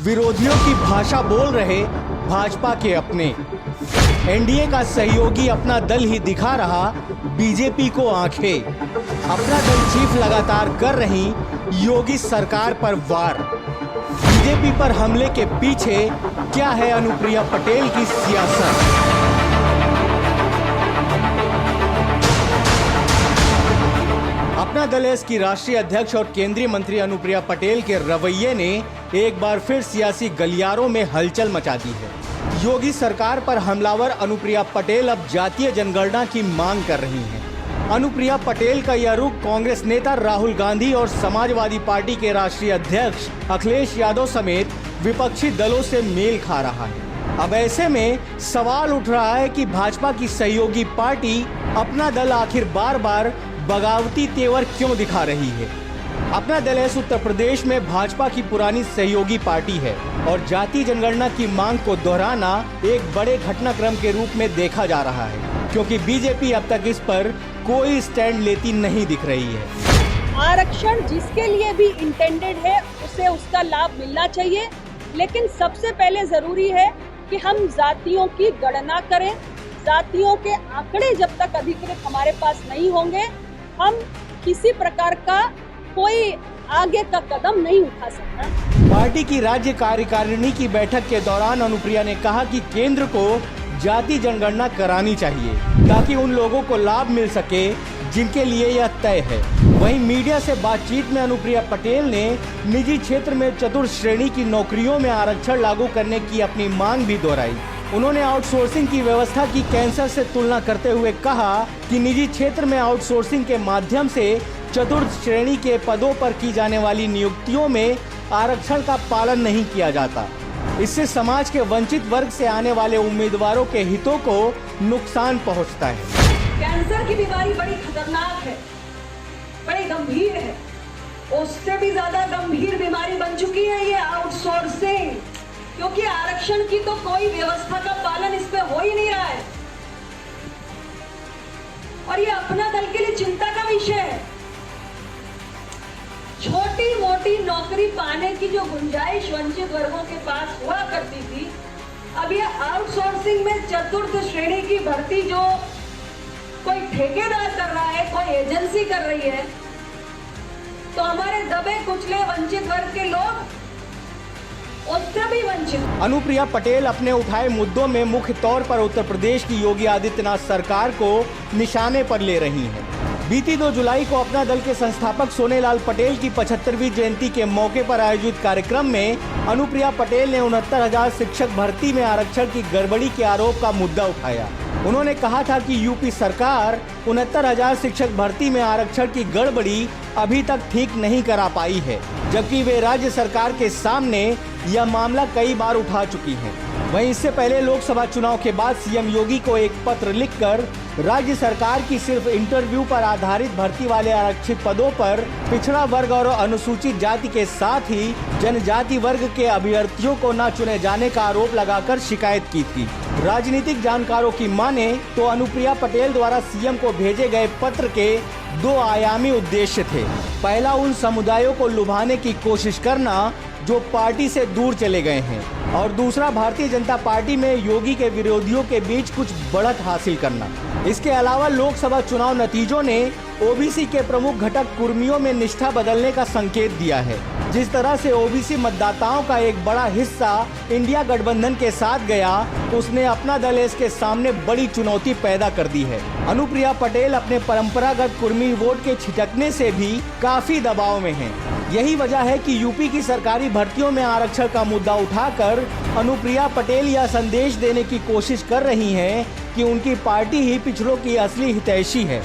विरोधियों की भाषा बोल रहे भाजपा के अपने। एनडीए का सहयोगी अपना दल ही दिखा रहा बीजेपी को आंखें। अपना दल चीफ लगातार कर रही योगी सरकार पर वार। बीजेपी पर हमले के पीछे क्या है अनुप्रिया पटेल की सियासत? अपना दल एस की राष्ट्रीय अध्यक्ष और केंद्रीय मंत्री अनुप्रिया पटेल के रवैये ने एक बार फिर सियासी गलियारों में हलचल मचा दी है। योगी सरकार पर हमलावर अनुप्रिया पटेल अब जातीय जनगणना की मांग कर रही हैं। अनुप्रिया पटेल का यह रुख कांग्रेस नेता राहुल गांधी और समाजवादी पार्टी के राष्ट्रीय अध्यक्ष अखिलेश यादव समेत विपक्षी दलों से मेल खा रहा है। अब ऐसे में सवाल उठ रहा है कि भाजपा की सहयोगी पार्टी अपना दल आखिर बार बार बगावती तेवर क्यों दिखा रही है। अपना दल एस उत्तर प्रदेश में भाजपा की पुरानी सहयोगी पार्टी है और जातीय जनगणना की मांग को दोहराना एक बड़े घटनाक्रम के रूप में देखा जा रहा है, क्योंकि बीजेपी अब तक इस पर कोई स्टैंड लेती नहीं दिख रही है। आरक्षण जिसके लिए भी इंटेंडेड है उसे उसका लाभ मिलना चाहिए, लेकिन सबसे पहले जरूरी है कि हम जातियों की गणना करें। जातियों के आंकड़े जब तक अधिकृत हमारे पास नहीं होंगे, हम किसी प्रकार का कोई आगे का कदम नहीं उठा सकता। पार्टी की राज्य कार्यकारिणी की बैठक के दौरान अनुप्रिया ने कहा कि केंद्र को जाति जनगणना करानी चाहिए ताकि उन लोगों को लाभ मिल सके जिनके लिए यह तय है। वहीं मीडिया से बातचीत में अनुप्रिया पटेल ने निजी क्षेत्र में चतुर्थ श्रेणी की नौकरियों में आरक्षण लागू करने की अपनी मांग भी दोहराई। उन्होंने आउटसोर्सिंग की व्यवस्था की कैंसर से तुलना करते हुए कहा कि निजी क्षेत्र में आउटसोर्सिंग के माध्यम से चतुर्थ श्रेणी के पदों पर की जाने वाली नियुक्तियों में आरक्षण का पालन नहीं किया जाता। इससे समाज के वंचित वर्ग से आने वाले उम्मीदवारों के हितों को नुकसान पहुंचता है। कैंसर की बीमारी बड़ी खतरनाक है, बड़ी गंभीर है। उससे भी ज्यादा गंभीर बीमारी बन चुकी है ये आउटसोर्सिंग, क्योंकि आरक्षण की तो कोई व्यवस्था का पालन इस पे हो ही नहीं रहा है और ये अपना दल के लिए चिंता का विषय है। छोटी मोटी नौकरी पाने की जो गुंजाइश वंचित वर्गों के पास हुआ करती थी, अब ये आउटसोर्सिंग में चतुर्थ श्रेणी की भर्ती जो कोई ठेकेदार कर रहा है, कोई एजेंसी कर रही है, तो हमारे दबे कुचले वंचित वर्ग के लोग उससे भी वंचित। अनुप्रिया पटेल अपने उठाए मुद्दों में मुख्य तौर पर उत्तर प्रदेश की योगी आदित्यनाथ सरकार को निशाने पर ले रही हैं। बीती 2 जुलाई को अपना दल के संस्थापक सोनेलाल पटेल की 75वीं जयंती के मौके पर आयोजित कार्यक्रम में अनुप्रिया पटेल ने 69,000 शिक्षक भर्ती में आरक्षण की गड़बड़ी के आरोप का मुद्दा उठाया। उन्होंने कहा था कि यूपी सरकार 69,000 शिक्षक भर्ती में आरक्षण की गड़बड़ी अभी तक ठीक नहीं करा पाई है, जबकि वे राज्य सरकार के सामने यह मामला कई बार उठा चुकी हैं। वहीं इससे पहले लोकसभा चुनाव के बाद सीएम योगी को एक पत्र लिखकर राज्य सरकार की सिर्फ इंटरव्यू पर आधारित भर्ती वाले आरक्षित पदों पर पिछड़ा वर्ग और अनुसूचित जाति के साथ ही जनजाति वर्ग के अभ्यर्थियों को न चुने जाने का आरोप लगाकर शिकायत की थी। राजनीतिक जानकारों की माने तो अनुप्रिया पटेल द्वारा सीएम को भेजे गए पत्र के 2 आयामी उद्देश्य थे। पहला, उन समुदायों को लुभाने की कोशिश करना जो पार्टी से दूर चले गए हैं, और दूसरा, भारतीय जनता पार्टी में योगी के विरोधियों के बीच कुछ बढ़त हासिल करना। इसके अलावा लोकसभा चुनाव नतीजों ने ओबीसी के प्रमुख घटक कुर्मियों में निष्ठा बदलने का संकेत दिया है। जिस तरह से ओबीसी मतदाताओं का एक बड़ा हिस्सा इंडिया गठबंधन के साथ गया, उसने अपना दल इसके सामने बड़ी चुनौती पैदा कर दी है। अनुप्रिया पटेल अपने परंपरागत कुर्मी वोट के छिटकने से भी काफी दबाव में हैं। यही वजह है कि यूपी की सरकारी भर्तियों में आरक्षण का मुद्दा उठाकर अनुप्रिया पटेल यह संदेश देने की कोशिश कर रही हैं कि उनकी पार्टी ही पिछड़ों की असली हितैषी है।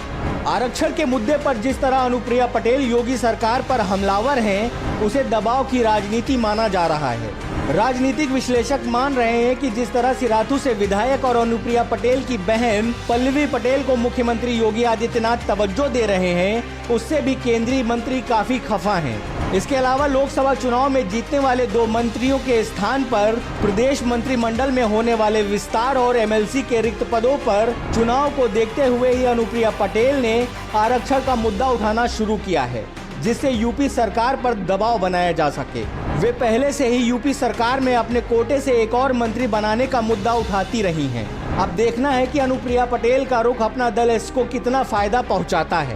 आरक्षण के मुद्दे पर जिस तरह अनुप्रिया पटेल योगी सरकार पर हमलावर हैं, उसे दबाव की राजनीति माना जा रहा है। राजनीतिक विश्लेषक मान रहे हैं कि जिस तरह सिराथू से विधायक और अनुप्रिया पटेल की बहन पल्लवी पटेल को मुख्यमंत्री योगी आदित्यनाथ तवज्जो दे रहे हैं, उससे भी केंद्रीय मंत्री काफी खफा हैं। इसके अलावा लोकसभा चुनाव में जीतने वाले 2 मंत्रियों के स्थान पर प्रदेश मंत्रिमंडल में होने वाले विस्तार और एमएलसी के रिक्त पदों पर चुनाव को देखते हुए ही अनुप्रिया पटेल ने आरक्षण का मुद्दा उठाना शुरू किया है, जिससे यूपी सरकार पर दबाव बनाया जा सके। वे पहले से ही यूपी सरकार में अपने कोटे से एक और मंत्री बनाने का मुद्दा उठाती रही हैं। अब देखना है कि अनुप्रिया पटेल का रुख अपना दल को कितना फायदा पहुंचाता है।